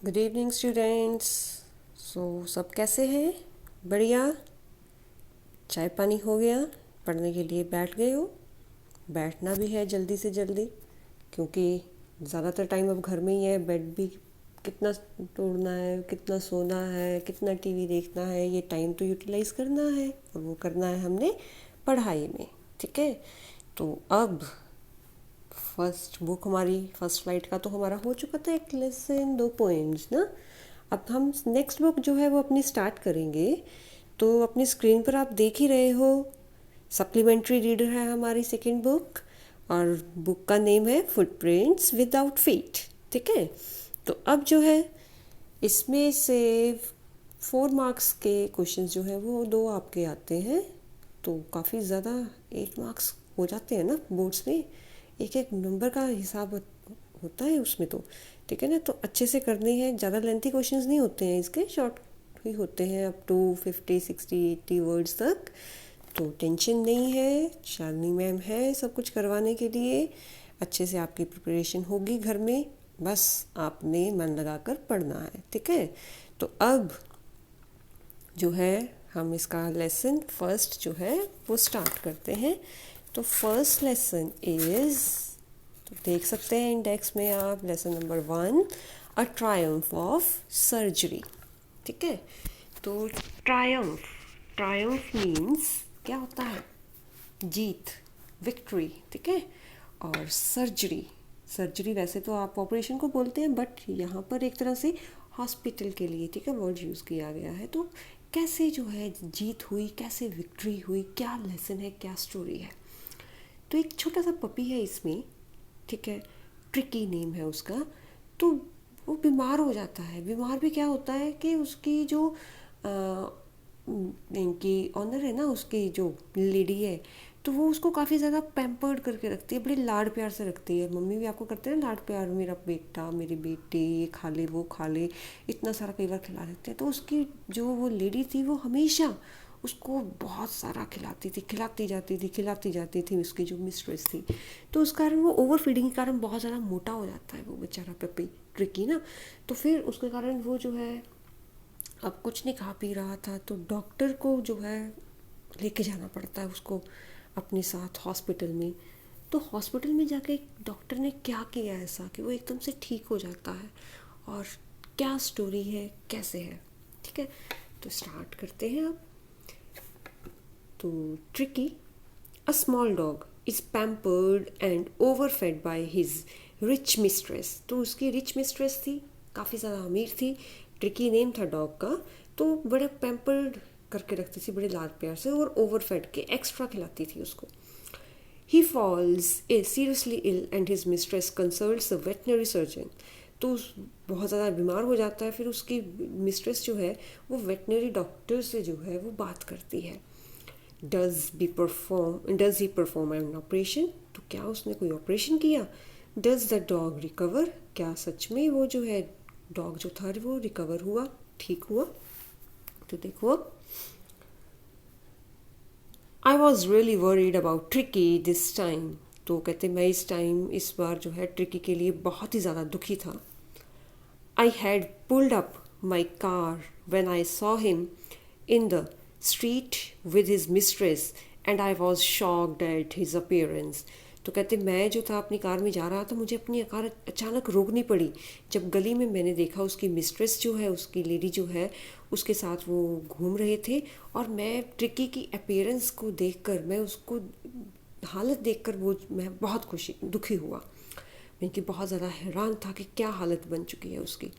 Good evening students. सब कैसे हैं? बढ़िया। चाय पानी हो गया? पढ़ने के लिए बैठ गए हो? बैठना भी है जल्दी से जल्दी, क्योंकि ज़्यादातर टाइम अब घर में ही है। बेड भी कितना तोड़ना है, कितना सोना है, कितना टीवी देखना है, ये टाइम तो यूटिलाइज करना है और वो करना है हमने पढ़ाई में। ठीक है, तो अब फर्स्ट बुक हमारी फर्स्ट फ्लाइट का तो हमारा हो चुका था, एक लेसन 2 पोएम्स ना। अब हम नेक्स्ट बुक जो है वो अपनी स्टार्ट करेंगे। तो अपनी स्क्रीन पर आप देख ही रहे हो, सप्लीमेंट्री रीडर है हमारी सेकंड बुक, और बुक का नेम है फुटप्रिंट्स विदाउट फीट। ठीक है, तो अब जो है इसमें से 4 मार्क्स के क्वेश्चन जो है वो 2 आपके आते हैं, तो काफ़ी ज़्यादा 8 मार्क्स हो जाते हैं ना बोर्ड्स में। एक एक नंबर का हिसाब होता है उसमें तो। ठीक है ना, तो अच्छे से करने हैं। ज़्यादा लेंथी क्वेश्चंस नहीं होते हैं इसके, शॉर्ट ही होते हैं अप टू 50 60 80 वर्ड्स तक। तो टेंशन नहीं है, शालिनी मैम है सब कुछ करवाने के लिए। अच्छे से आपकी प्रिपरेशन होगी घर में, बस आपने मन लगा कर पढ़ना है। ठीक है, तो अब जो है हम इसका लेसन फर्स्ट जो है वो स्टार्ट करते हैं। तो फर्स्ट लेसन इज़, तो देख सकते हैं इंडेक्स में आप, lesson number 1, a Triumph of surgery. ठीक है, तो ट्रायम्फ, ट्रायम्फ मीन्स क्या होता है? जीत, विक्ट्री। ठीक है, और सर्जरी, सर्जरी वैसे तो आप ऑपरेशन को बोलते हैं, बट यहाँ पर एक तरह से हॉस्पिटल के लिए, ठीक है, वर्ड यूज़ किया गया है। तो कैसे जो है जीत हुई, कैसे विक्ट्री हुई, क्या लेसन है, क्या स्टोरी है। तो एक छोटा सा पपी है इसमें, ठीक है, ट्रिकी नेम है उसका। तो वो बीमार हो जाता है। बीमार भी क्या होता है कि उसकी जो इनकी ऑनर है ना, उसकी जो लेडी है, तो वो उसको काफ़ी ज़्यादा पैम्पर्ड करके रखती है, बड़े लाड प्यार से रखती है। मम्मी भी आपको करते हैं ना लाड प्यार, मेरा बेटा, मेरी बेटी, ये खा ले, वो खा ले, इतना सारा कई बार खिला देते हैं। तो उसकी जो वो लेडी थी वो हमेशा उसको बहुत सारा खिलाती थी, खिलाती जाती थी, खिलाती जाती थी, उसकी जो मिस्ट्रेस थी। तो उस कारण वो ओवर फीडिंग के कारण बहुत ज़्यादा मोटा हो जाता है वो बेचारा पपी ट्रिकी ना। तो फिर उसके कारण वो जो है अब कुछ नहीं खा पी रहा था, तो डॉक्टर को जो है लेके जाना पड़ता है उसको अपने साथ हॉस्पिटल में। तो हॉस्पिटल में जाके डॉक्टर ने क्या किया ऐसा कि वो एकदम से ठीक हो जाता है, और क्या स्टोरी है, कैसे है। ठीक है, तो स्टार्ट करते हैं अब। तो tricky, a small dog, is pampered and overfed by his rich mistress। तो उसकी रिच मिस्ट्रेस थी, काफ़ी ज़्यादा अमीर थी। ट्रिकी नेम था डॉग का। तो बड़े पैम्पर्ड करके रखती थी, बड़े लाड प्यार से, और ओवरफेड के एक्स्ट्रा खिलाती थी उसको। He falls seriously ill and his mistress consults the veterinary surgeon. तो बहुत ज़्यादा बीमार हो जाता है, फिर उसकी मिस्ट्रेस जो है वो वेटनरी डॉक्टर से जो है वो बात करती है। Does he perform an operation, तो क्या उसने कोई ऑपरेशन किया। डज द डॉग रिकवर, क्या सच में वो जो है डॉग जो था वो रिकवर हुआ, ठीक हुआ। तो देखो, I was really worried about tricky this time. तो कहते मैं इस बार जो है ट्रिकी के लिए बहुत ही ज़्यादा दुखी था। I had pulled up my car when I saw him in the street with his mistress and I was shocked at his appearance। तो कहते मैं जो था अपनी कार में जा रहा था, मुझे अपनी कार अचानक रोकनी पड़ी जब गली में मैंने देखा उसकी मिस्ट्रेस जो है, उसकी लेडी जो है, उसके साथ वो घूम रहे थे। और मैं ट्रिकी की अपीयरेंस को देखकर, मैं उसको हालत देखकर वो मैं बहुत दुखी हुआ। मैं कि बहुत ज़्यादा हैरान था कि क्या हालत बन चुकी है उसकी।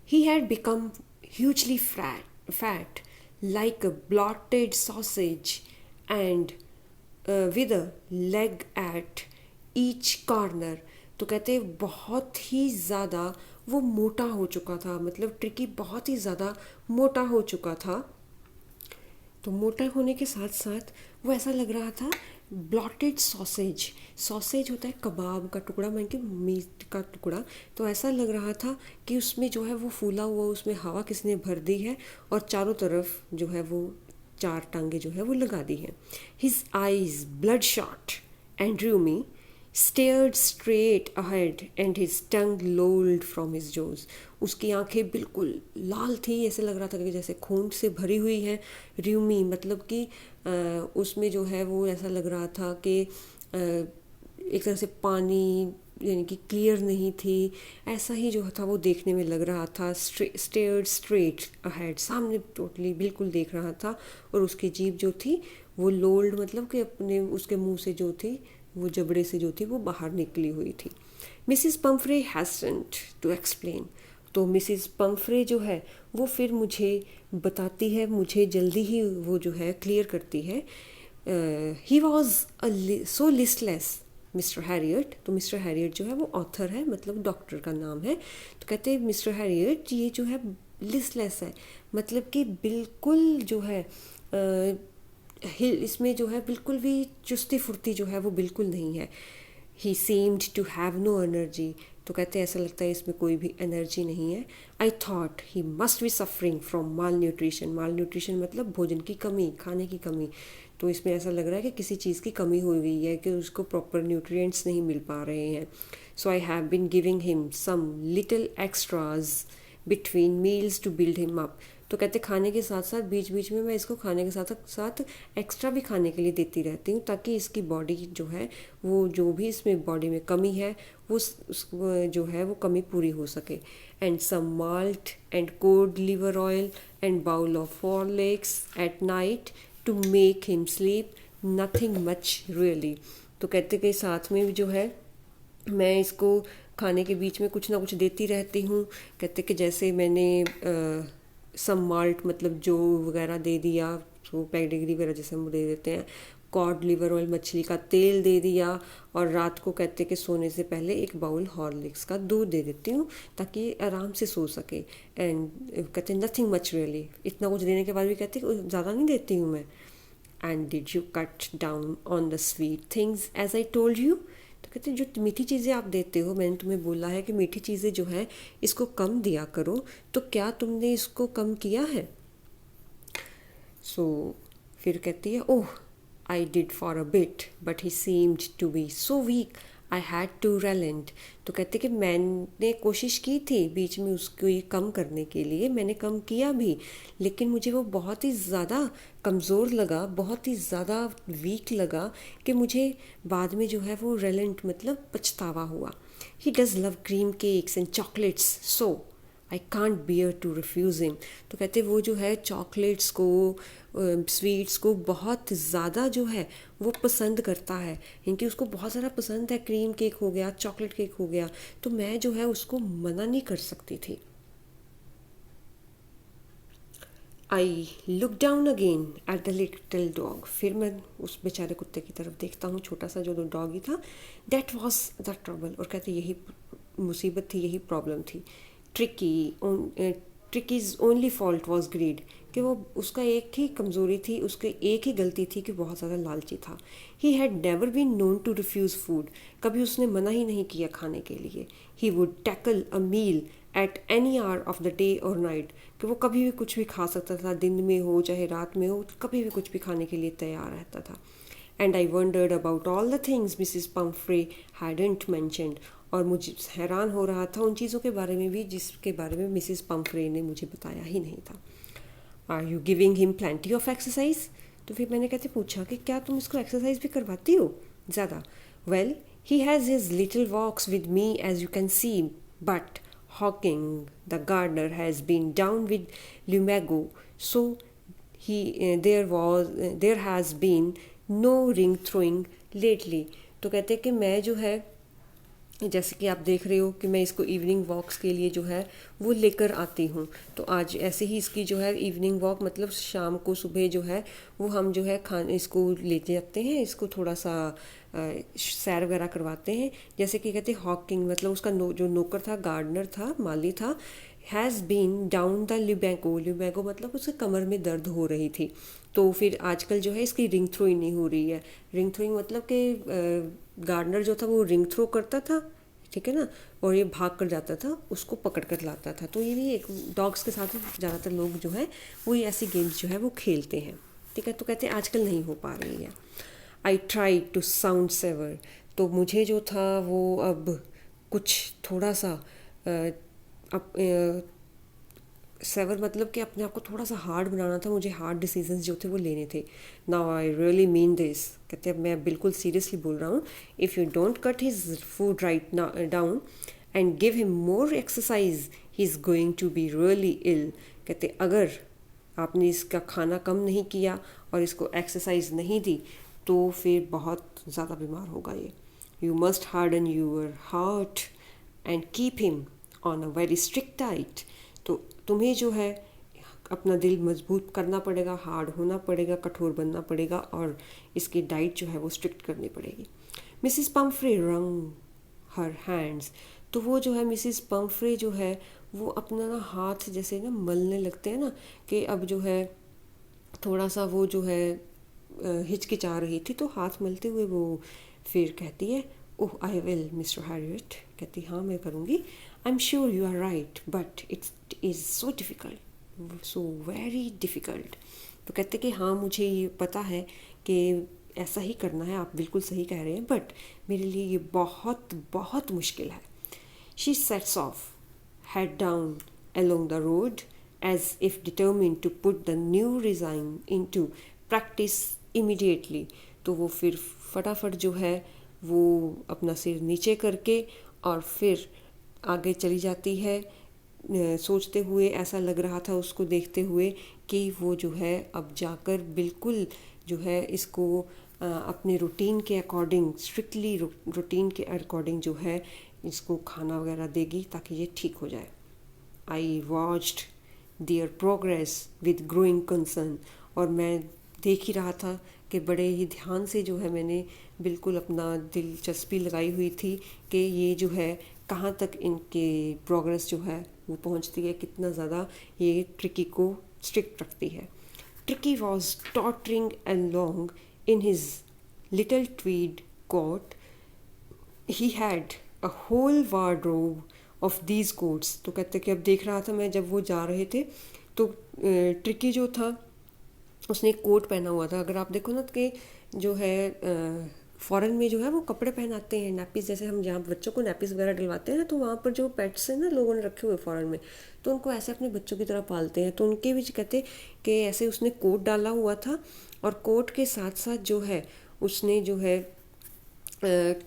He had become hugely fat like a blotted sausage, and with a leg at each corner। तो कहते बहुत ही ज़्यादा वो मोटा हो चुका था, मतलब ट्रिकी बहुत ही ज़्यादा मोटा हो चुका था। तो मोटा होने के साथ साथ वो ऐसा लग रहा था, ब्लॉटेड सॉसेज, सॉसेज होता है कबाब का टुकड़ा, मान के मीट का टुकड़ा। तो ऐसा लग रहा था कि उसमें जो है वो फूला हुआ, उसमें हवा किसने भर दी है, और चारों तरफ जो है वो 4 टांगे जो है वो लगा दी हैं। His eyes blood shot and Drew me, stared straight ahead and his tongue lolled from his jaws. उसकी आंखें बिल्कुल लाल थी, ऐसे लग रहा था कि जैसे खून से भरी हुई है. र्यूमी मतलब कि उसमें जो है वो ऐसा लग रहा था कि एक तरह से पानी यानी कि क्लियर नहीं थी. ऐसा ही जो था वो देखने में लग रहा था. स्टेयर्ड स्ट्रेट अहेड, सामने टोटली बिल्कुल देख रहा था. और उसकी जीभ जो थी वो लोल्ड मतलब कि अपने उसके मुंह से जो थी वो जबड़े से जो थी वो बाहर निकली हुई थी. Mrs Pumphrey hastened to explain. तो मिसिस पम्फ्रे जो है वो फिर मुझे बताती है, मुझे जल्दी ही वो जो है क्लियर करती है. He was so listless mister Harriet. तो मिस्टर हैरियट जो है वो ऑथर है, मतलब डॉक्टर का नाम है. तो कहते हैं मिस्टर हैरियट ये जो है लिस्टलेस है, मतलब कि बिल्कुल जो है इसमें जो है बिल्कुल भी चुस्ती फुर्ती जो है वो बिल्कुल नहीं है. He seemed to have no energy. तो कहते हैं ऐसा लगता है इसमें कोई भी एनर्जी नहीं है. I thought he must be suffering from mall nutrition. Mall nutrition मतलब भोजन की कमी, खाने की कमी. तो इसमें ऐसा लग रहा है कि किसी चीज़ की कमी हो गई है, कि उसको प्रॉपर न्यूट्रिएंट्स नहीं मिल पा रहे हैं. So I have been giving him some little extras between meals to build him up. तो कहते खाने के साथ साथ बीच बीच में मैं इसको खाने के साथ साथ एक्स्ट्रा भी खाने के लिए देती रहती हूँ, ताकि इसकी बॉडी जो है वो जो भी इसमें बॉडी में कमी है वो जो है वो कमी पूरी हो सके. And some malt and cold liver oil and bowl of Horlicks at night to make him sleep. Nothing much really. तो कहते कि साथ में भी जो है मैं इसको खाने के बीच में कुछ ना कुछ देती रहती हूँ. कहते कि जैसे मैंने सम माल्ट मतलब जो वगैरह दे दिया, तो पेडिग्री वगैरह जैसे हम दे देते हैं. कॉड लिवर ऑयल मछली का तेल दे दिया. और रात को कहते कि सोने से पहले एक बाउल हॉर्लिक्स का दूध दे देती हूँ ताकि आराम से सो सके. एंड कहते नथिंग मच रियली. इतना कुछ देने के बाद भी कहते कि ज़्यादा नहीं देती हूँ मैं. And did you cut down on the sweet things as I told you. तो कहते जो मीठी चीज़ें आप देते हो, मैंने तुम्हें बोला है कि मीठी चीज़ें जो है इसको कम दिया करो, तो क्या तुमने इसको कम किया है. फिर कहती है oh I did for a bit but he seemed to be so weak I had to relent. तो कहते कि मैंने कोशिश की थी बीच में उसको ये कम करने के लिए, मैंने कम किया भी, लेकिन मुझे वो बहुत ही ज़्यादा कमज़ोर लगा, बहुत ही ज़्यादा वीक लगा कि मुझे बाद में जो है वो रेलेंट मतलब पछतावा हुआ. He does love cream cakes and chocolates so I can't bear to refuse him. तो कहते वो जो है चॉकलेट्स को स्वीट्स को बहुत ज़्यादा जो है वो पसंद करता है, क्योंकि उसको बहुत ज़्यादा पसंद है. क्रीम केक हो गया, चॉकलेट केक हो गया, तो मैं जो है उसको मना नहीं कर सकती थी. I look down again at the little dog. फिर मैं उस बेचारे कुत्ते की तरफ देखता हूँ, छोटा सा जो डॉगी था. That was the trouble. और कहते यही मुसीबत थी, यही प्रॉब्लम थी. ट्रिकीज़ ओनली फॉल्ट वॉज ग्रीड. कि वो उसका एक ही कमज़ोरी थी, उसकी एक ही गलती थी कि बहुत ज़्यादा लालची था. He had never been known to refuse food. कभी उसने मना ही नहीं किया खाने के लिए. He would tackle a meal at any hour of the day और नाइट. कि वो कभी भी कुछ भी खा सकता था, दिन में हो चाहे रात में हो, कभी भी कुछ भी खाने के लिए तैयार रहता था. And I wandered about all the things Mrs Pomfrey hadn't mentioned. और मुझे हैरान हो रहा था उन चीज़ों के बारे में भी जिसके बारे में मिसिस पम्फ्रे ने मुझे बताया ही नहीं था. Are you giving him plenty of exercise. तो फिर मैंने कहते पूछा कि क्या तुम इसको एक्सरसाइज भी करवाती हो ज़्यादा. Well he has his little walks with me as you can see, but Hawking, the gardener, has been down with lumbago, so there has been no ring throwing lately. तो कहते हैं कि मैं जो है जैसे कि आप देख रहे हो कि मैं इसको इवनिंग वॉक्स के लिए जो है वो लेकर आती हूँ. तो आज ऐसे ही इसकी जो है इवनिंग वॉक मतलब शाम को सुबह जो है वो हम जो है खाने इसको ले जाते हैं, इसको थोड़ा सा सैर वगैरह करवाते हैं. जैसे कि कहते हैं हॉकिंग मतलब उसका जो नौकर था, गार्डनर था, माली था. हैज़ बीन डाउन द लिबैको. लिबैको मतलब उसके कमर में दर्द हो रही थी. तो फिर आजकल जो है इसकी रिंग थ्रोइंग नहीं हो रही है. रिंग थ्रोइंग मतलब कि गार्डनर जो था वो रिंग थ्रो करता था, ठीक है ना, और ये भाग कर जाता था, उसको पकड़ कर लाता था. तो ये भी एक डॉग्स के साथ ज़्यादातर लोग जो है वो ये ऐसी गेम्स जो है वो खेलते हैं, ठीक है. तो कहते हैं आजकल नहीं हो पा रही है. I try to sound severe. तो मुझे जो था वो अब कुछ थोड़ा सा सेवर मतलब कि अपने आप को थोड़ा सा हार्ड बनाना था, मुझे हार्ड डिसीजंस जो थे वो लेने थे. Now I really mean this. कहते हैं मैं बिल्कुल सीरियसली बोल रहा हूँ. If you don't cut his food right down and give him more exercise he is going to be really ill. कहते अगर आपने इसका खाना कम नहीं किया और इसको एक्सरसाइज नहीं दी तो फिर बहुत ज़्यादा बीमार होगा ये. You must harden your heart and keep him on a very strict diet. तो तुम्हें जो है अपना दिल मजबूत करना पड़ेगा, हार्ड होना पड़ेगा, कठोर बनना पड़ेगा और इसकी डाइट जो है वो स्ट्रिक्ट करनी पड़ेगी. मिसिस पम्फ्रे रंग हर हैंड्स. तो वो जो है मिसिस पम्फ्रे जो है वो अपना ना हाथ जैसे ना मलने लगते हैं ना, कि अब जो है थोड़ा सा वो जो है हिचकिचा रही थी, तो हाथ मलते हुए वो फिर कहती है, oh I will Mister Herriot. कहती हाँ मैं करूँगी. I am sure you are right but it's is so difficult, so very difficult. तो कहते कि हाँ मुझे ये पता है कि ऐसा ही करना है, आप बिल्कुल सही कह रहे हैं, बट मेरे लिए ये बहुत बहुत मुश्किल है. She sets of head down along the road as if determined to put the new design into practice immediately. तो वो फिर फटाफट जो है वो अपना सिर नीचे करके और फिर आगे चली जाती है, सोचते हुए. ऐसा लग रहा था उसको देखते हुए कि वो जो है अब जाकर बिल्कुल जो है इसको अपने रूटीन के अकॉर्डिंग, स्ट्रिक्टली रूटीन के अकॉर्डिंग जो है इसको खाना वगैरह देगी ताकि ये ठीक हो जाए. I watched there progress with growing concern. और मैं देख ही रहा था कि बड़े ही ध्यान से जो है मैंने बिल्कुल अपना दिलचस्पी लगाई हुई थी कि ये जो है कहाँ तक इनके प्रोग्रेस जो है वो पहुँचती है, कितना ज़्यादा ये ट्रिकी को स्ट्रिक्ट रखती है. Tricki was tottering along in his little tweed coat. He had a whole wardrobe of these coats. तो कहते कि अब देख रहा था मैं जब वो जा रहे थे तो ट्रिकी जो था उसने एक कोट पहना हुआ था. अगर आप देखो ना कि जो है फ़ॉरेन में जो है वो कपड़े पहनाते हैं नैपीज़, जैसे हम जहाँ बच्चों को नैपीज़ वगैरह डलवाते हैं ना, तो वहाँ पर जो पेट्स हैं ना लोगों ने रखे हुए फ़ॉरेन में, तो उनको ऐसे अपने बच्चों की तरह पालते हैं. तो उनके भी कहते कि ऐसे उसने कोट डाला हुआ था और कोट के साथ साथ जो है उसने जो है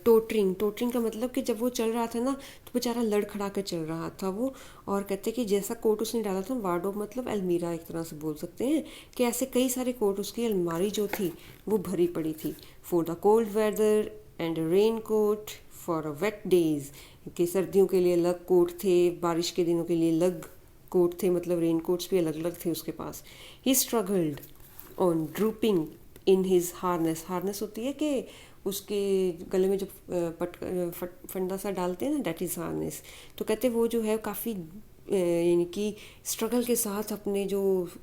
टोटरिंग का मतलब कि जब वो चल रहा था ना तो बेचारा लड़खड़ा कर चल रहा था वो. और कहते कि जैसा कोट उसने डाला था, वार्डरोब मतलब अलमीरा एक तरह से बोल सकते हैं, कि ऐसे कई सारे कोट उसकी अलमारी जो थी वो भरी पड़ी थी. For the cold weather and raincoat for a wet days. कि सर्दियों के लिए अलग कोट थे, बारिश के दिनों के लिए अलग कोट थे, मतलब रेन कोट्स भी अलग अलग थे उसके पास. He struggled on drooping in his harness. Harness होती है कि उसके गले में जो फंडा सा डालते हैं ना, डैट इज़ हार्नेस. तो कहते वो जो है काफ़ी यानी कि स्ट्रगल के साथ अपने जो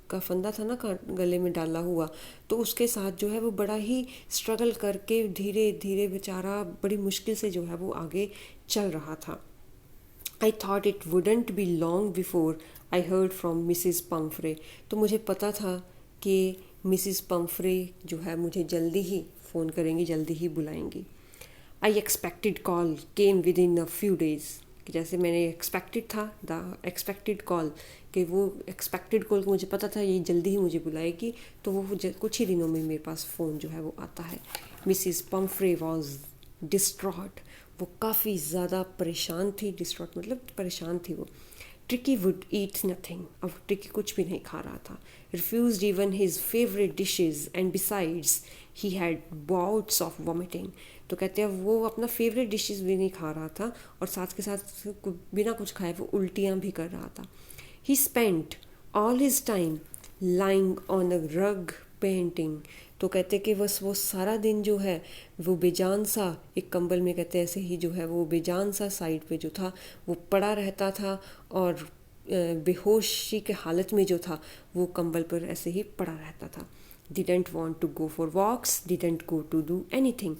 का फंदा था ना गले में डाला हुआ, तो उसके साथ जो है वो बड़ा ही स्ट्रगल करके धीरे धीरे बेचारा बड़ी मुश्किल से जो है वो आगे चल रहा था. आई thought it wouldn't be long before I heard from Mrs Pomfrey. तो मुझे पता था कि मिसिस पम्फ्रे जो है मुझे जल्दी ही फ़ोन करेंगी, जल्दी ही बुलाएंगी. I expected call came within a few days. कि जैसे मैंने एक्सपेक्टेड था, द एक्सपेक्टेड कॉल, कि वो एक्सपेक्टेड कॉल को मुझे पता था ये जल्दी ही मुझे बुलाएगी, तो वो कुछ ही दिनों में मेरे पास फ़ोन जो है वो आता है. Mrs Pomfrey was distraught. वो काफ़ी ज़्यादा परेशान थी. डिस्ट्रॉट मतलब परेशान थी वो. Tricki would eat nothing. अब ट्रिकी कुछ भी नहीं खा रहा था. Refused even his favourite dishes and besides he had bouts of vomiting. तो कहते हैं वो अपना फेवरेट डिशेज़ भी नहीं खा रहा था और साथ के साथ बिना कुछ खाए वो उल्टियाँ भी कर रहा था. ही spent all his time lying on a रग पेंटिंग. तो कहते कि बस वो सारा दिन जो है वो बेजान सा एक कंबल में, कहते ऐसे ही जो है वो बेजान सा साइड पे जो था वो पड़ा रहता था और बेहोशी के हालत में जो था वो कंबल पर ऐसे ही पड़ा रहता था. Didn't want to go for walks, didn't go to do anything.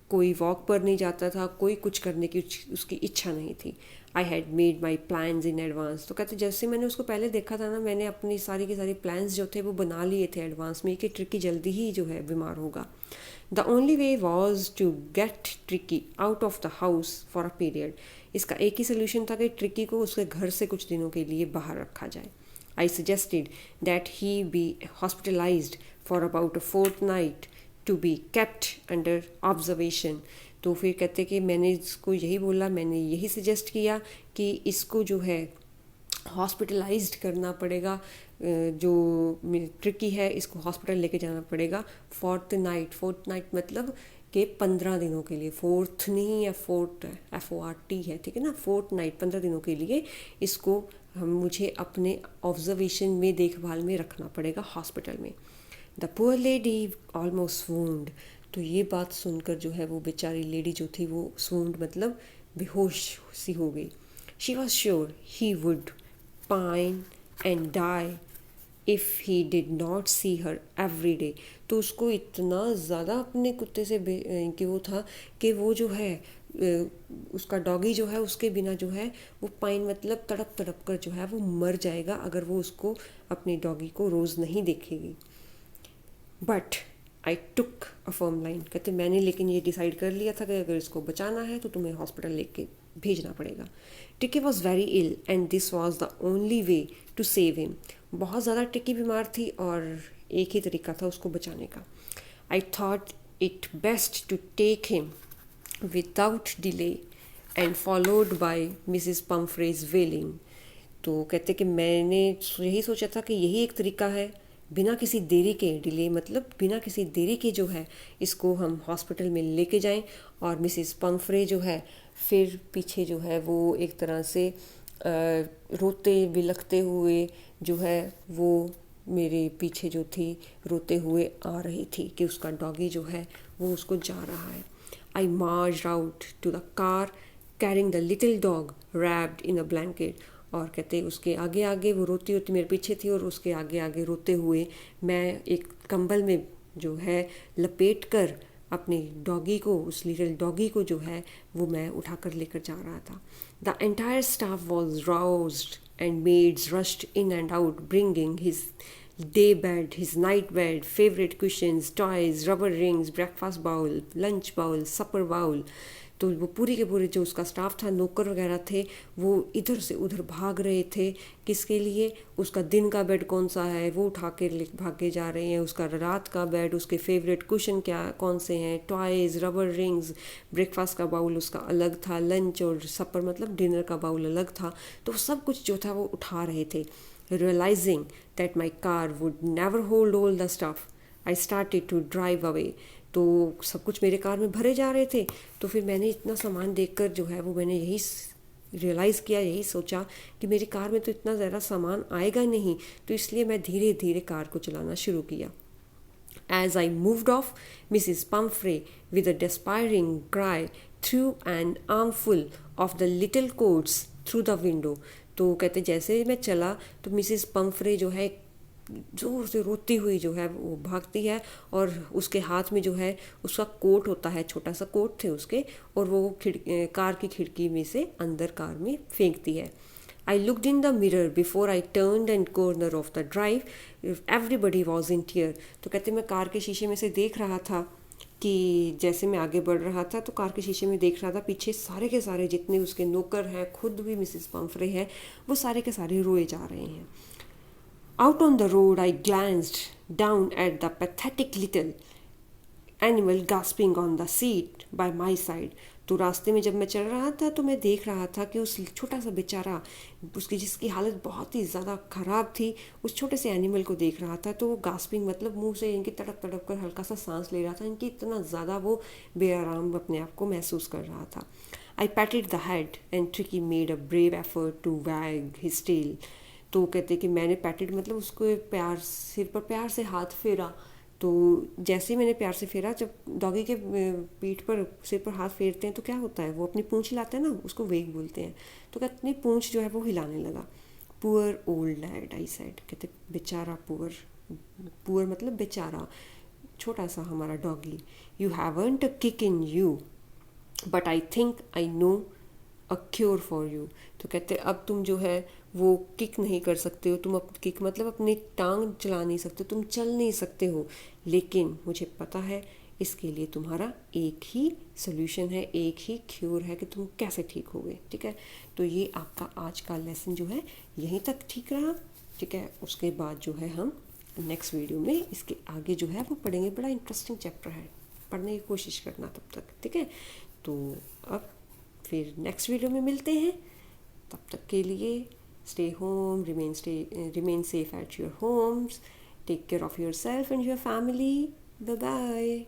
कोई वॉक पर नहीं जाता था, कोई कुछ करने की उसकी इच्छा नहीं थी. I had made my plans in advance. तो कहते जैसे मैंने उसको पहले देखा था ना, मैंने अपनी सारी के सारी प्लान्स जो थे वो बना लिए थे एडवांस में कि ट्रिकी जल्दी ही जो है बीमार होगा। The only way was to get Tricki out of the house for a period. इसका एक ही सोल्यूशन था कि ट्रिकी को उसके घर से कुछ दिनों के लिए बाहर रखा जाए। I suggested that he be hospitalised for about a fortnight to be kept under observation. तो फिर कहते कि मैंने इसको यही बोला, मैंने यही सजेस्ट किया कि इसको जो है हॉस्पिटलाइज्ड करना पड़ेगा, जो ट्रिकी है इसको हॉस्पिटल लेके जाना पड़ेगा फोर्थ नाइट मतलब कि 15 दिनों के लिए। फोर्थ नहीं है, फोर्ट FORT है, ठीक है ना, फोर्थ नाइट 15 दिनों के लिए इसको मुझे अपने ऑब्जर्वेशन में, देखभाल में रखना पड़ेगा हॉस्पिटल में। The poor lady almost wound. तो ये बात सुनकर जो है वो बेचारी लेडी जो थी वो स्वून्ड मतलब बेहोश सी हो गई। She was sure he would pine and die if he did not see her every day. तो उसको इतना ज़्यादा अपने कुत्ते से कि वो था कि वो जो है उसका डॉगी जो है उसके बिना जो है वो पाइन मतलब तड़प तड़प कर जो है वो मर जाएगा अगर वो उसको, अपने डॉगी को रोज़ नहीं देखेगी। But I took a firm line. कहते मैंने लेकिन ये डिसाइड कर लिया था कि अगर इसको बचाना है तो तुम्हें हॉस्पिटल लेके भेजना पड़ेगा। Tricki was very ill and this was the only way to save him. बहुत ज़्यादा टिक्की बीमार थी और एक ही तरीका था उसको बचाने का। I thought it best to take him without delay and followed by Mrs Pumphrey's wailing. तो कहते कि मैंने यही सोचा था कि यही एक तरीका है, बिना किसी देरी के, डिले मतलब बिना किसी देरी के जो है इसको हम हॉस्पिटल में लेके जाएं। और मिसिस पम्फ्रे जो है फिर पीछे जो है वो एक तरह से रोते बिलखते हुए जो है वो मेरे पीछे जो थी रोते हुए आ रही थी कि उसका डॉगी जो है वो उसको जा रहा है। I marched out to the car carrying the little dog wrapped in a blanket. और कहते उसके आगे आगे वो रोती होती मेरे पीछे थी और उसके आगे आगे रोते हुए मैं एक कंबल में जो है लपेट कर अपने डॉगी को, उस लिटिल डॉगी को जो है वो मैं उठाकर लेकर जा रहा था। The entire staff was roused and maids rushed in and out bringing his day bed, his night bed, favorite cushions, toys, rubber rings, breakfast bowl, lunch bowl, supper bowl। तो वो पूरी के पूरे जो उसका स्टाफ था, नौकर वगैरह थे, वो इधर से उधर भाग रहे थे। किसके लिए? उसका दिन का बेड कौन सा है वो उठा के भागे जा रहे हैं, उसका रात का बेड, उसके फेवरेट कुशन क्या कौन से हैं, टॉयज़, रबर रिंग्स, ब्रेकफास्ट का बाउल उसका अलग था, लंच और सपर मतलब डिनर का बाउल अलग था। तो सब कुछ जो था वो उठा रहे थे। Realizing that my car would never hold all the stuff, I started to drive away। तो सब कुछ मेरे कार में भरे जा रहे थे। तो फिर मैंने इतना सामान देखकर जो है वो मैंने यही रियलाइज़ किया, यही सोचा कि मेरी कार में तो इतना ज़्यादा सामान आएगा नहीं, तो इसलिए मैं धीरे धीरे कार को चलाना शुरू किया। As I moved off, Mrs. Pumphrey, with a despairing cry, threw an armful of the little coats through the window। तो कहते जैसे मैं चला तो मिसिस पम्फ्रे जो है ज़ोर से रोती हुई जो है वो भागती है और उसके हाथ में जो है उसका कोट होता है, छोटा सा कोट थे उसके, और वो कार की खिड़की में से अंदर कार में फेंकती है। I looked in the mirror before I turned and corner of the drive. Everybody was in tear। तो कहते मैं कार के शीशे में से देख रहा था कि जैसे मैं आगे बढ़ रहा था तो कार के शीशे में देख रहा था पीछे सारे के सारे जितने उसके नौकर हैं, खुद भी मिसिस पम्फ्रे है, वो सारे के सारे रोए जा रहे हैं। Out on the road I glanced down at the pathetic little animal gasping on the seat by my side। तो रास्ते में जब मैं चल रहा था तो मैं देख रहा था कि उस छोटा सा बेचारा, उसकी जिसकी हालत बहुत ही ज़्यादा ख़राब थी, उस छोटे से एनिमल को देख रहा था। तो वो गास्पिंग मतलब मुंह से इनकी तड़प तड़प कर हल्का सा सांस ले रहा था, इनकी इतना ज़्यादा वो बेआराम अपने आप को महसूस कर रहा था। I patted the head and Tricki made a brave effort to wag his tail. तो कहते कि मैंने पैटेड मतलब उसको प्यार, सिर पर प्यार से हाथ फेरा। तो जैसे ही मैंने प्यार से फेरा, जब डॉगी के पीठ पर सिर पर हाथ फेरते हैं तो क्या होता है, वो अपनी पूंछ हिलाते हैं ना, उसको वेग बोलते हैं। तो कहते अपनी पूंछ जो है वो हिलाने लगा। Poor old lad I said. कहते बेचारा, पुअर, पुअर मतलब बेचारा, छोटा सा हमारा doggy. You haven't a kick in you but I think I know a cure for you. तो कहते हैं अब तुम जो है वो किक नहीं कर सकते हो, तुम किक मतलब अपनी टांग चला नहीं सकते, तुम चल नहीं सकते हो, लेकिन मुझे पता है इसके लिए तुम्हारा एक ही सोल्यूशन है, एक ही क्योर है कि तुम कैसे ठीक होगे। ठीक है, तो ये आपका आज का लेसन जो है यहीं तक ठीक रहा। ठीक है, उसके बाद जो है हम नेक्स्ट वीडियो में इसके आगे जो है वो पढ़ेंगे। बड़ा इंटरेस्टिंग चैप्टर है, पढ़ने की कोशिश करना तब तक। ठीक है, तो अब फिर नेक्स्ट वीडियो में मिलते हैं। तब तक के लिए stay home, remain safe at your homes, take care of yourself and your family. Bye bye.